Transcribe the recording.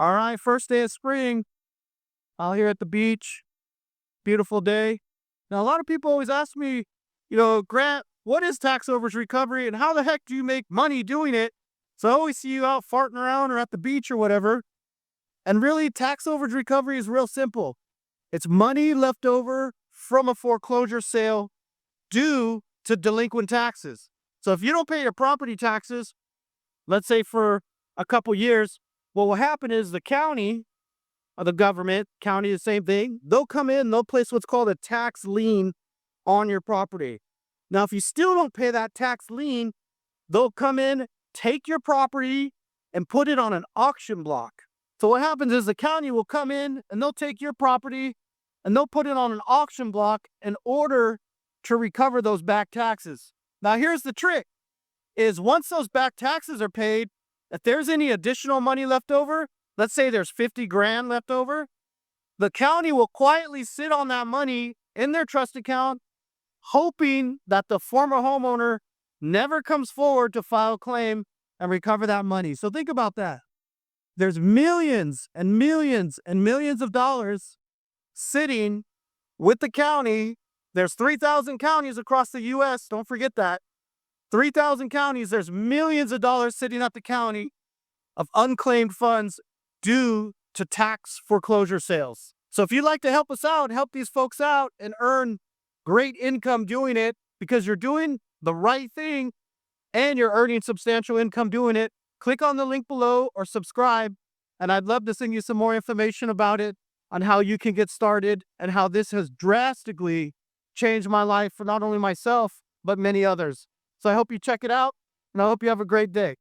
All right, first day of spring out here at the beach. Beautiful day. Now, a lot of people always ask me, Grant, what is tax overage recovery and how the heck do you make money doing it? So I always see you out farting around or at the beach or whatever. And really, tax overage recovery is real simple. It's money left over from a foreclosure sale due to delinquent taxes. So if you don't pay your property taxes, let's say for a couple years, what will happen is the county or the government, county, the same thing, they'll come in, they'll place what's called a tax lien on your property. Now, if you still don't pay that tax lien, they'll come in, take your property, and put it on an auction block. So what happens is the county will come in and they'll take your property and they'll put it on an auction block in order to recover those back taxes. Now, here's the trick, is once those back taxes are paid, if there's any additional money left over, let's say there's 50 grand left over, the county will quietly sit on that money in their trust account, hoping that the former homeowner never comes forward to file a claim and recover that money. So think about that. There's millions and millions and millions of dollars sitting with the county. There's 3,000 counties across the U.S. Don't forget that. 3,000 counties, there's millions of dollars sitting at the county of unclaimed funds due to tax foreclosure sales. So if you'd like to help us out, help these folks out and earn great income doing it because you're doing the right thing and you're earning substantial income doing it, click on the link below or subscribe. And I'd love to send you some more information about it, on how you can get started and how this has drastically changed my life for not only myself, but many others. So I hope you check it out and I hope you have a great day.